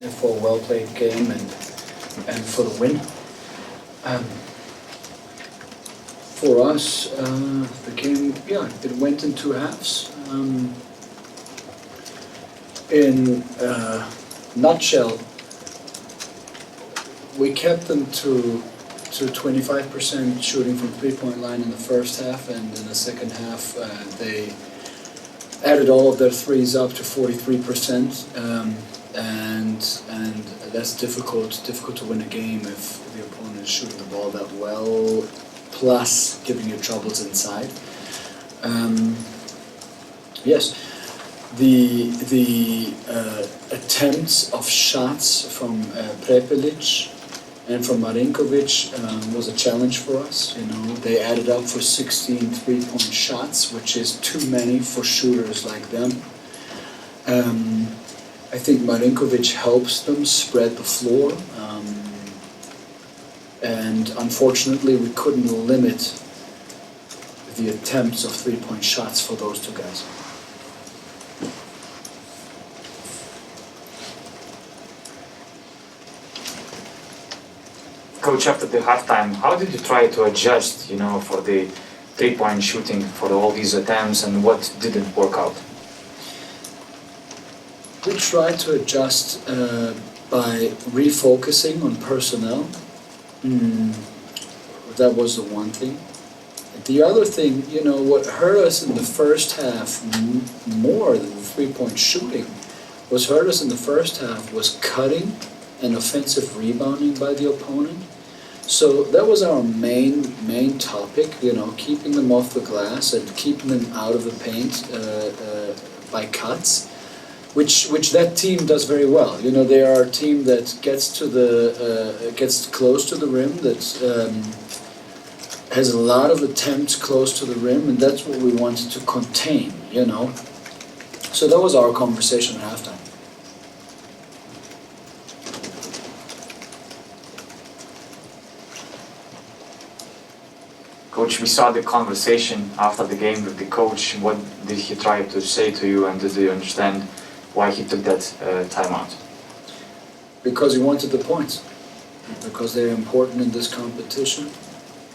for a well-played game and for the win. For us, the game, it went in two halves. In a nutshell, we kept them to 25% shooting from three-point line in the first half, and in the second half they added all of their threes up to 43%, and that's difficult to win a game if the opponent is shooting the ball that well, plus giving you troubles inside. Yes, the attempts of shots from Prepelic and from Marinkovic was a challenge for us. You know, they added up for 16 three-point shots, which is too many for shooters like them. I think Marinkovic helps them spread the floor, and unfortunately we couldn't limit the attempts of three-point shots for those two guys. Coach, after the halftime, how did you try to adjust, for the three-point shooting, for all these attempts, and what didn't work out? We tried to adjust by refocusing on personnel. That was the one thing. The other thing, what hurt us in the first half more than the three-point shooting, was cutting and offensive rebounding by the opponent. So that was our main topic, keeping them off the glass and keeping them out of the paint by cuts, which that team does very well. They are a team that gets close to the rim, that has a lot of attempts close to the rim, and that's what we wanted to contain. So that was our conversation at halftime. Coach, we saw the conversation after the game with the coach. What did he try to say to you, and did you understand why he took that timeout? Because he wanted the points. Because they're important in this competition.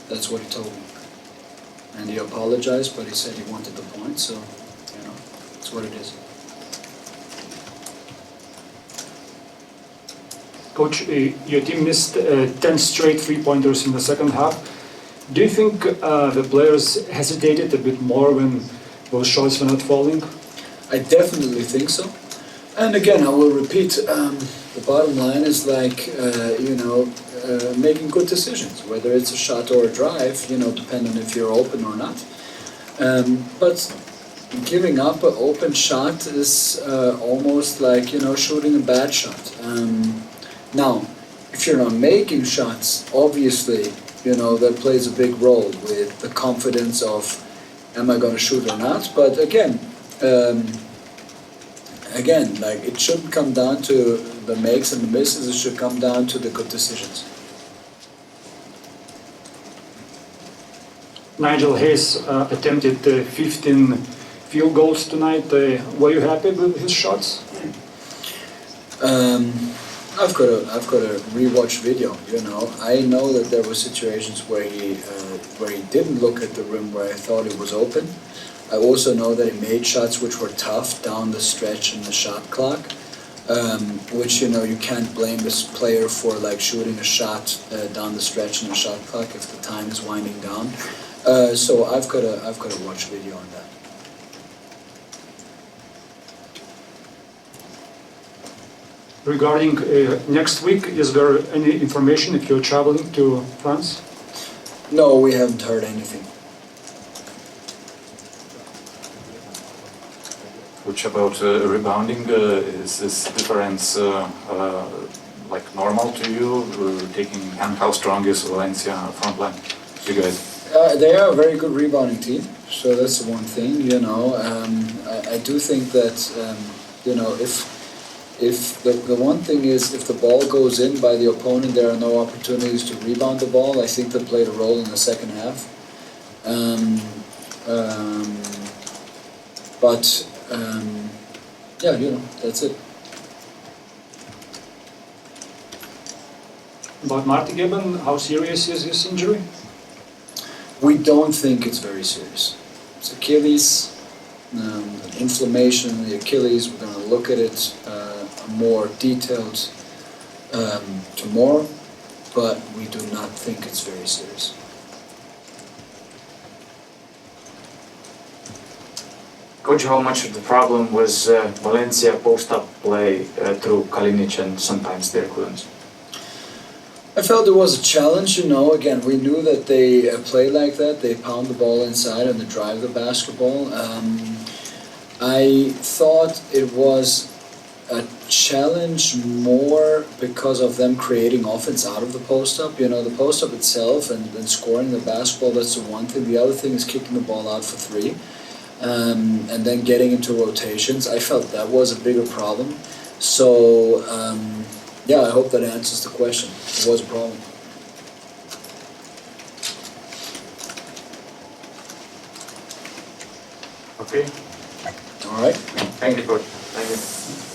That's what he told me. And he apologized, but he said he wanted the points, so, it's what it is. Coach, your team missed 10 straight three-pointers in the second half. Do you think the players hesitated a bit more when those shots were not falling? I definitely think so. And again, I will repeat, the bottom line is making good decisions, whether it's a shot or a drive, depending if you're open or not. But giving up an open shot is almost like, shooting a bad shot. Now, if you're not making shots, obviously, that plays a big role with the confidence of, am I going to shoot or not? But again, it shouldn't come down to the makes and the misses, it should come down to the good decisions. Nigel Hayes attempted 15 field goals tonight. Were you happy with his shots? I've got to rewatch video. I know that there were situations where he didn't look at the rim where I thought it was open. I also know that he made shots which were tough down the stretch in the shot clock, which you can't blame this player for shooting a shot down the stretch in the shot clock if the time is winding down. So I've got to watch video on that. Regarding next week, is there any information if you're traveling to France? No, we haven't heard anything. Which about rebounding, is this difference normal to you, and how strong is Valencia front line, you guys? They are a very good rebounding team, so that's the one thing, I do think that, if the one thing is, if the ball goes in by the opponent, there are no opportunities to rebound the ball. I think they played a role in the second half. But yeah, that's it. About Marty Gibbon, how serious is his injury? We don't think it's very serious. It's Achilles, inflammation in the Achilles. We're going to look at it more detailed tomorrow, but we do not think it's very serious. Coach, how much of the problem was Valencia post-up play through Kalinic and sometimes their couldn't? I felt it was a challenge, again, we knew that they play like that, they pound the ball inside and they drive the basketball. I thought it was a challenge more because of them creating offense out of the post-up. The post-up itself and scoring the basketball, that's the one thing. The other thing is kicking the ball out for three and then getting into rotations. I felt that was a bigger problem. So, yeah, I hope that answers the question. It was a problem. Okay. All right. Thank you, Coach. Thank you.